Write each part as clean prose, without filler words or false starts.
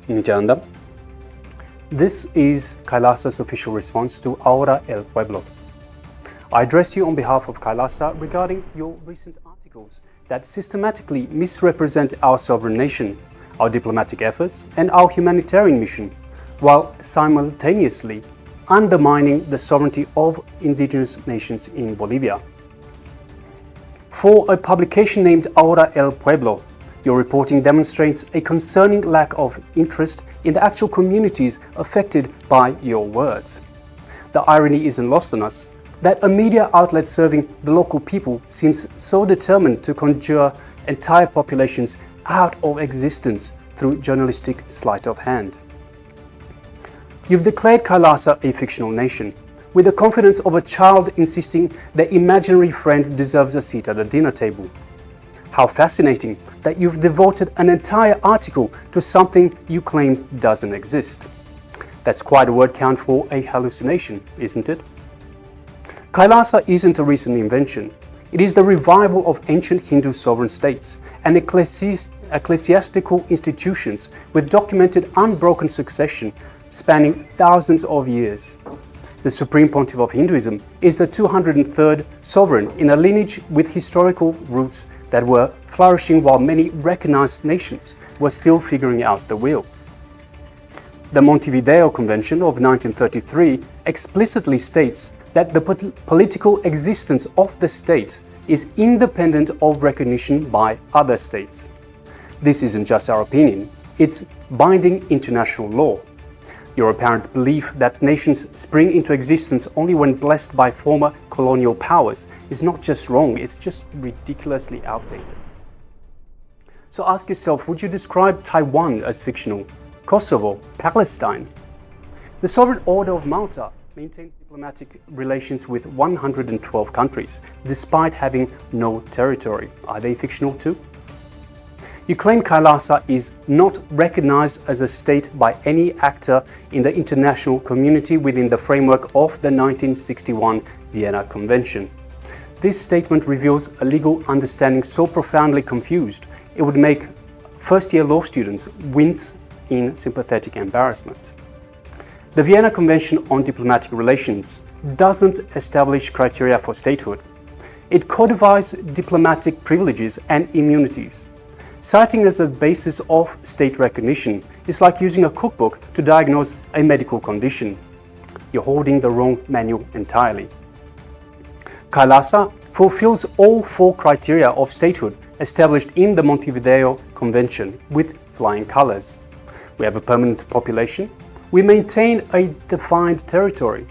Nityananda. This is KAILASA's official response to Ahora El Pueblo. I address you on behalf of KAILASA regarding your recent articles that systematically misrepresent our sovereign nation, our diplomatic efforts, and our humanitarian mission, while simultaneously undermining the sovereignty of indigenous nations in Bolivia. For a publication named Ahora El Pueblo, your reporting demonstrates a concerning lack of interest in the actual communities affected by your words. The irony isn't lost on us that a media outlet serving the local people seems so determined to conjure entire populations out of existence through journalistic sleight of hand. You've declared KAILASA a fictional nation, with the confidence of a child insisting their imaginary friend deserves a seat at the dinner table. How fascinating that you've devoted an entire article to something you claim doesn't exist. That's quite a word count for a hallucination, isn't it? KAILASA isn't a recent invention. It is the revival of ancient Hindu sovereign states and ecclesiastical institutions with documented unbroken succession spanning thousands of years. The Supreme Pontiff of Hinduism is the 203rd sovereign in a lineage with historical roots that were flourishing while many recognized nations were still figuring out the wheel. The Montevideo Convention of 1933 explicitly states that the political existence of the state is independent of recognition by other states. This isn't just our opinion, it's binding international law. Your apparent belief that nations spring into existence only when blessed by former colonial powers is not just wrong, it's just ridiculously outdated. So ask yourself, would you describe Taiwan as fictional? Kosovo? Palestine? The Sovereign Order of Malta maintains diplomatic relations with 112 countries, despite having no territory. Are they fictional too? You claim KAILASA is not recognized as a state by any actor in the international community within the framework of the 1961 Vienna Convention. This statement reveals a legal understanding so profoundly confused, it would make first-year law students wince in sympathetic embarrassment. The Vienna Convention on Diplomatic Relations doesn't establish criteria for statehood. It codifies diplomatic privileges and immunities. Citing as a basis of state recognition is like using a cookbook to diagnose a medical condition. You're holding the wrong manual entirely. KAILASA fulfills all four criteria of statehood established in the Montevideo Convention with flying colors. We have a permanent population. We maintain a defined territory.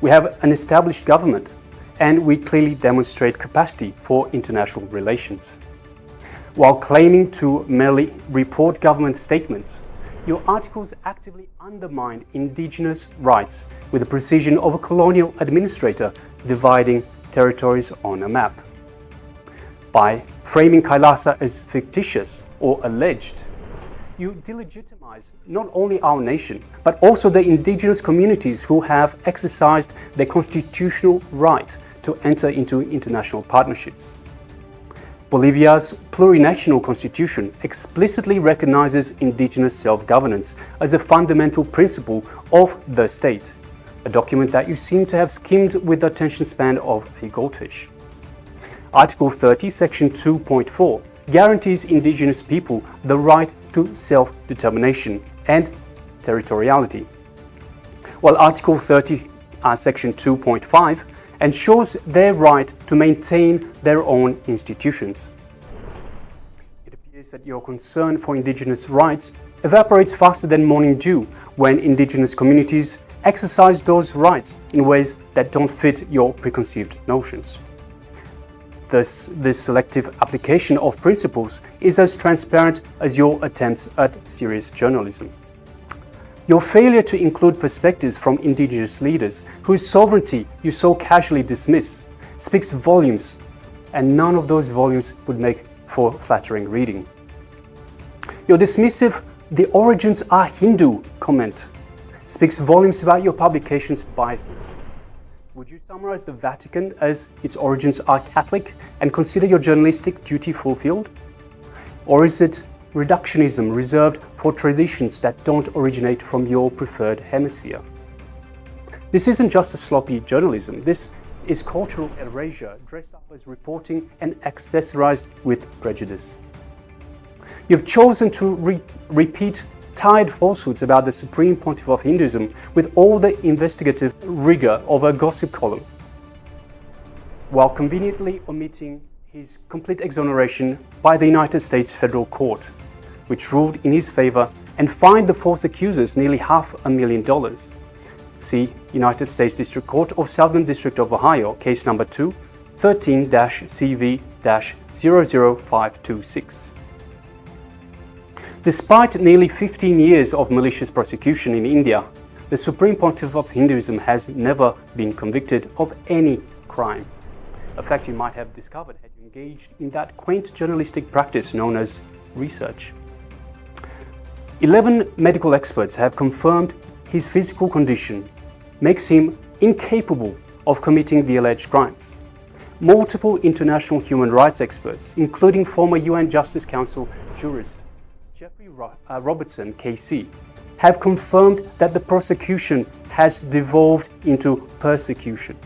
We have an established government. And we clearly demonstrate capacity for international relations. While claiming to merely report government statements, your articles actively undermine indigenous rights with the precision of a colonial administrator dividing territories on a map. By framing KAILASA as fictitious or alleged, you delegitimize not only our nation, but also the indigenous communities who have exercised their constitutional right to enter into international partnerships. Bolivia's plurinational constitution explicitly recognizes indigenous self-governance as a fundamental principle of the state, a document that you seem to have skimmed with the attention span of a goldfish. Article 30, Section 2.4 guarantees indigenous people the right to self-determination and territoriality, while Article 30, Section 2.5 ensures their right to maintain their own institutions. It appears that your concern for indigenous rights evaporates faster than morning dew when indigenous communities exercise those rights in ways that don't fit your preconceived notions. Thus, this selective application of principles is as transparent as your attempts at serious journalism. Your failure to include perspectives from indigenous leaders whose sovereignty you so casually dismiss speaks volumes, and none of those volumes would make for flattering reading. Your dismissive "the origins are Hindu" comment speaks volumes about your publication's biases. Would you summarize the Vatican as its origins are Catholic and consider your journalistic duty fulfilled? Or is it reductionism reserved for traditions that don't originate from your preferred hemisphere. This isn't just a sloppy journalism, this is cultural erasure dressed up as reporting and accessorized with prejudice. You've chosen to repeat tired falsehoods about the Supreme Pontiff of Hinduism with all the investigative rigor of a gossip column, while conveniently omitting his complete exoneration by the United States Federal Court, which ruled in his favor and fined the false accusers nearly $500,000. See United States District Court of Southern District of Ohio, case number 2, 13-CV-00526. Despite nearly 15 years of malicious prosecution in India, the Supreme Pontiff of Hinduism has never been convicted of any crime. A fact you might have discovered had you engaged in that quaint journalistic practice known as research. 11 medical experts have confirmed his physical condition makes him incapable of committing the alleged crimes. Multiple international human rights experts, including former UN Justice Council jurist Jeffrey Robertson, KC, have confirmed that the prosecution has devolved into persecution.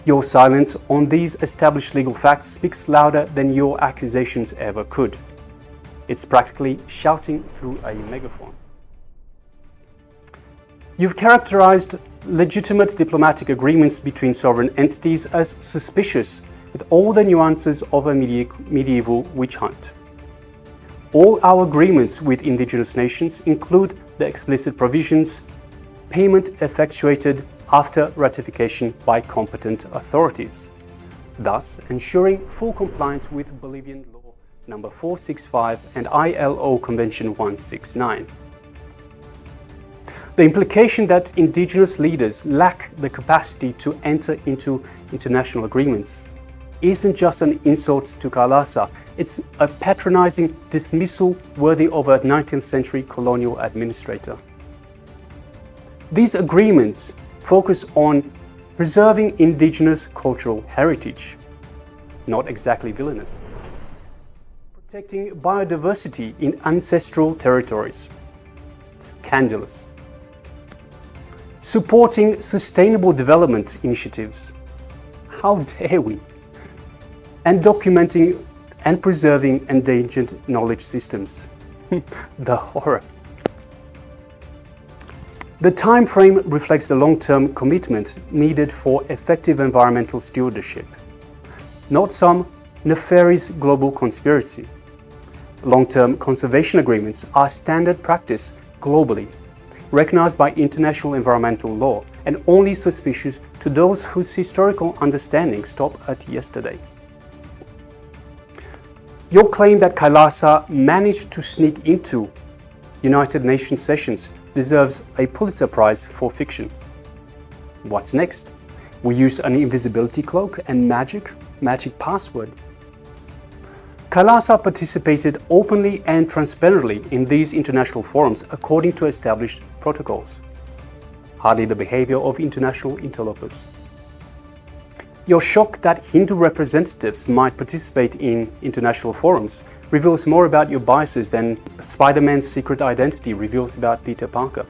Your silence on these established legal facts speaks louder than your accusations ever could. It's practically shouting through a megaphone. You've characterized legitimate diplomatic agreements between sovereign entities as suspicious, with all the nuances of a medieval witch hunt. All our agreements with indigenous nations include the explicit provisions, payment effectuated after ratification by competent authorities, thus ensuring full compliance with Bolivian law number 465 and ILO Convention 169. The implication that indigenous leaders lack the capacity to enter into international agreements isn't just an insult to KAILASA, it's a patronizing dismissal worthy of a 19th century colonial administrator. These agreements focus on preserving indigenous cultural heritage, not exactly villainous. Protecting biodiversity in ancestral territories, scandalous. Supporting sustainable development initiatives, how dare we? And documenting and preserving endangered knowledge systems, the horror. The time frame reflects the long-term commitment needed for effective environmental stewardship, not some nefarious global conspiracy. Long-term conservation agreements are standard practice globally, recognized by international environmental law and only suspicious to those whose historical understanding stopped at yesterday. Your claim that KAILASA managed to sneak into United Nations sessions deserves a Pulitzer Prize for fiction. What's next? We use an invisibility cloak and magic password. KAILASA participated openly and transparently in these international forums according to established protocols. Hardly the behavior of international interlopers. Your shock that Hindu representatives might participate in international forums reveals more about your biases than Spider-Man's secret identity reveals about Peter Parker.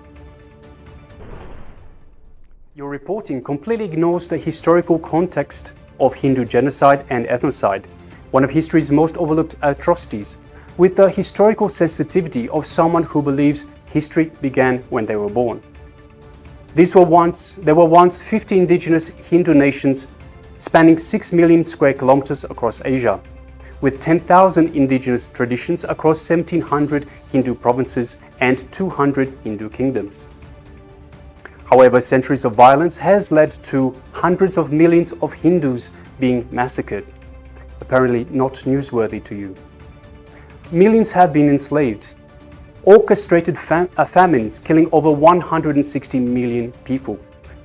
Your reporting completely ignores the historical context of Hindu genocide and ethnocide, one of history's most overlooked atrocities, with the historical sensitivity of someone who believes history began when they were born. There were once 50 indigenous Hindu nations spanning 6 million square kilometers across Asia, with 10,000 indigenous traditions across 1,700 Hindu provinces and 200 Hindu kingdoms. However, centuries of violence has led to hundreds of millions of Hindus being massacred, apparently not newsworthy to you. Millions have been enslaved, orchestrated famines killing over 160 million people,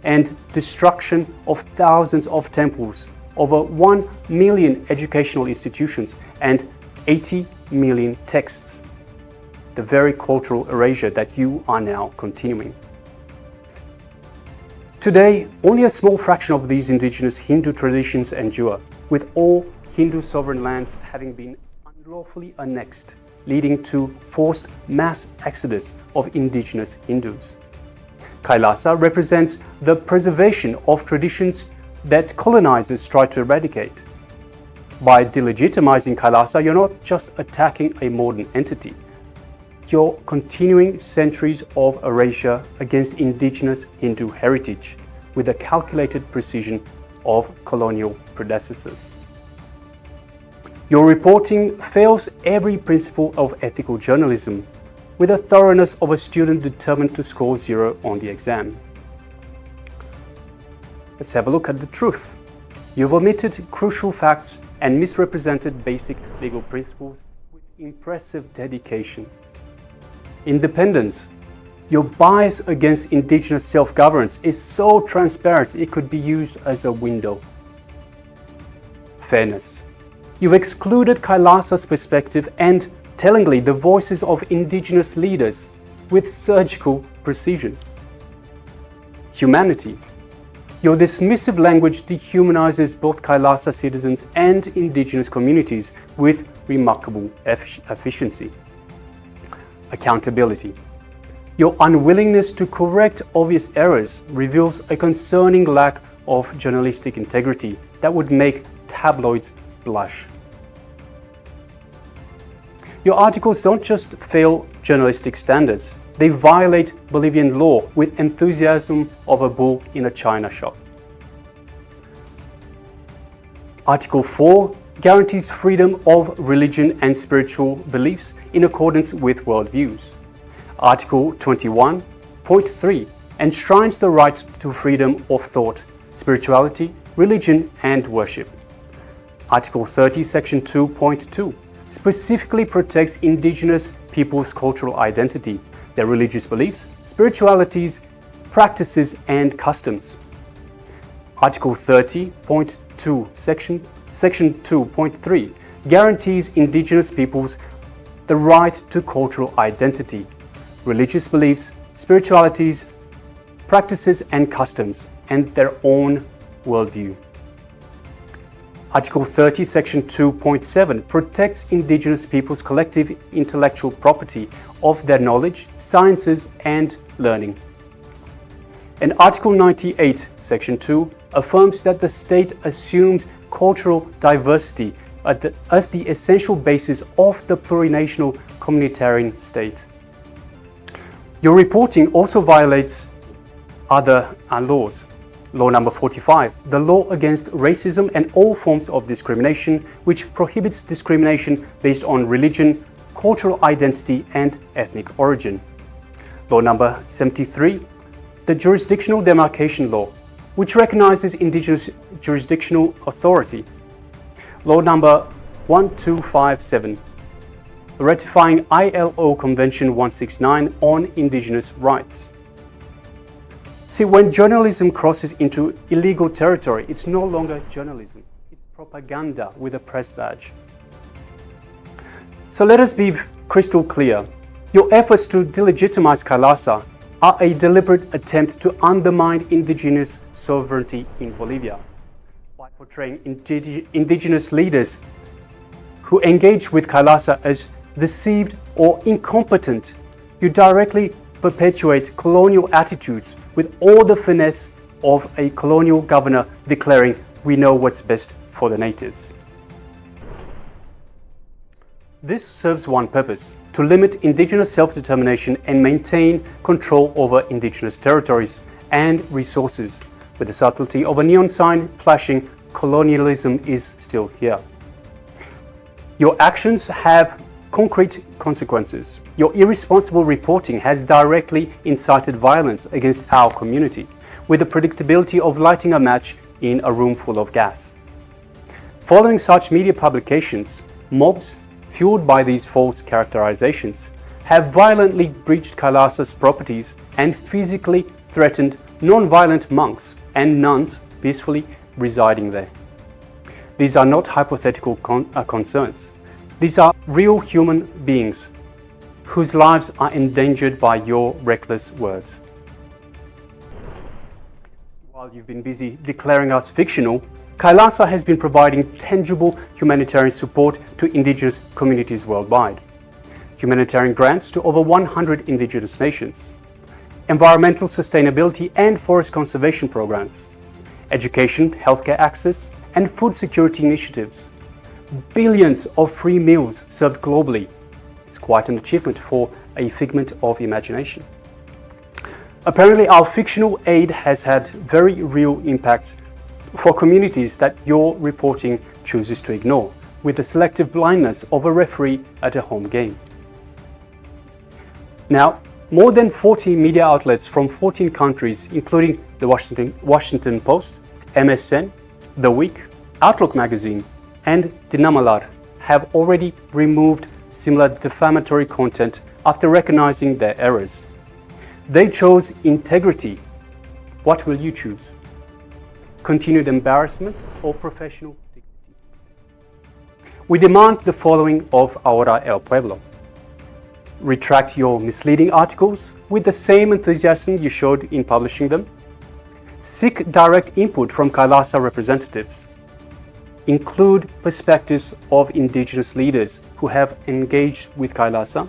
and destruction of thousands of temples, over 1 million educational institutions, and 80 million texts. The very cultural erasure that you are now continuing. Today, only a small fraction of these indigenous Hindu traditions endure, with all Hindu sovereign lands having been unlawfully annexed, leading to forced mass exodus of indigenous Hindus. KAILASA represents the preservation of traditions that colonizers try to eradicate. By delegitimizing KAILASA, you're not just attacking a modern entity, you're continuing centuries of erasure against indigenous Hindu heritage with the calculated precision of colonial predecessors. Your reporting fails every principle of ethical journalism with the thoroughness of a student determined to score 0 on the exam. Let's have a look at the truth. You've omitted crucial facts and misrepresented basic legal principles with impressive dedication. Independence. Your bias against indigenous self-governance is so transparent it could be used as a window. Fairness. You've excluded KAILASA's perspective and, tellingly, the voices of indigenous leaders with surgical precision. Humanity. Your dismissive language dehumanizes both KAILASA citizens and indigenous communities with remarkable efficiency. Accountability. Your unwillingness to correct obvious errors reveals a concerning lack of journalistic integrity that would make tabloids blush. Your articles don't just fail journalistic standards, they violate Bolivian law with enthusiasm of a bull in a china shop. Article 4 guarantees freedom of religion and spiritual beliefs in accordance with worldviews. Article 21.3 enshrines the right to freedom of thought, spirituality, religion, and worship. Article 30, Section 2.2 specifically protects indigenous peoples' cultural identity, their religious beliefs, spiritualities, practices, and customs. Article 30.2, Section 2.3 guarantees indigenous peoples the right to cultural identity, religious beliefs, spiritualities, practices, and customs, and their own worldview. Article 30, Section 2.7 protects indigenous peoples' collective intellectual property of their knowledge, sciences, and learning. And Article 98, Section 2 affirms that the state assumes cultural diversity as the essential basis of the plurinational communitarian state. Your reporting also violates other laws. Law number 45, the law against racism and all forms of discrimination, which prohibits discrimination based on religion, cultural identity, and ethnic origin. Law number 73, the jurisdictional demarcation law, which recognizes indigenous jurisdictional authority. Law number 1257, ratifying ILO Convention 169 on indigenous rights. See, when journalism crosses into illegal territory, it's no longer journalism, it's propaganda with a press badge. So let us be crystal clear. Your efforts to delegitimize KAILASA are a deliberate attempt to undermine indigenous sovereignty in Bolivia. By portraying indigenous leaders who engage with KAILASA as deceived or incompetent, you directly perpetuate colonial attitudes with all the finesse of a colonial governor declaring, "We know what's best for the natives." This serves one purpose: to limit indigenous self-determination and maintain control over indigenous territories and resources, with the subtlety of a neon sign flashing, "Colonialism is still here." Your actions have concrete consequences. Your irresponsible reporting has directly incited violence against our community, with the predictability of lighting a match in a room full of gas. Following such media publications, mobs, fueled by these false characterizations, have violently breached KAILASA's properties and physically threatened non-violent monks and nuns peacefully residing there. These are not hypothetical concerns. These are real human beings whose lives are endangered by your reckless words. While you've been busy declaring us fictional, KAILASA has been providing tangible humanitarian support to Indigenous communities worldwide. Humanitarian grants to over 100 Indigenous nations. Environmental sustainability and forest conservation programs. Education, healthcare access, and food security initiatives. Billions of free meals served globally. It's quite an achievement for a figment of imagination. Apparently, our fictional aid has had very real impacts for communities that your reporting chooses to ignore, with the selective blindness of a referee at a home game. Now, more than 40 media outlets from 14 countries, including the Washington Post, MSN, The Week, Outlook magazine, and Dinamalar, have already removed similar defamatory content after recognizing their errors. They chose integrity. What will you choose? Continued embarrassment or professional dignity? We demand the following of Ahora El Pueblo. Retract your misleading articles with the same enthusiasm you showed in publishing them. Seek direct input from KAILASA representatives. Include perspectives of Indigenous leaders who have engaged with KAILASA.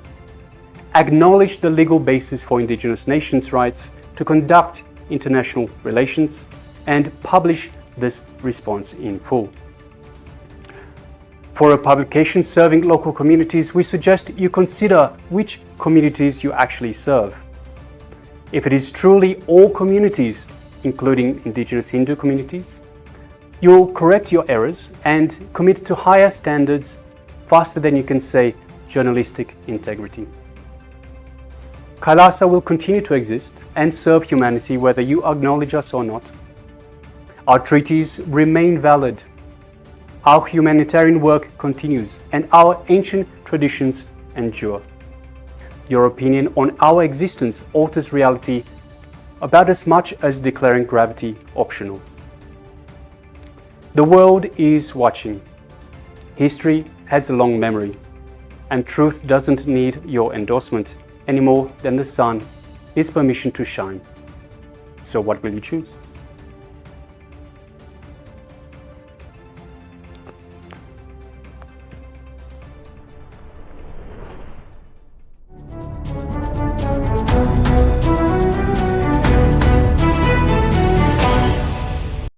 Acknowledge the legal basis for Indigenous nations' rights to conduct international relations, and publish this response in full. For a publication serving local communities, we suggest you consider which communities you actually serve. If it is truly all communities, including Indigenous Hindu communities, you'll correct your errors and commit to higher standards faster than you can say journalistic integrity. KAILASA will continue to exist and serve humanity whether you acknowledge us or not. Our treaties remain valid. Our humanitarian work continues and our ancient traditions endure. Your opinion on our existence alters reality about as much as declaring gravity optional. The world is watching. History has a long memory, and truth doesn't need your endorsement any more than the sun is permission to shine. So what will you choose?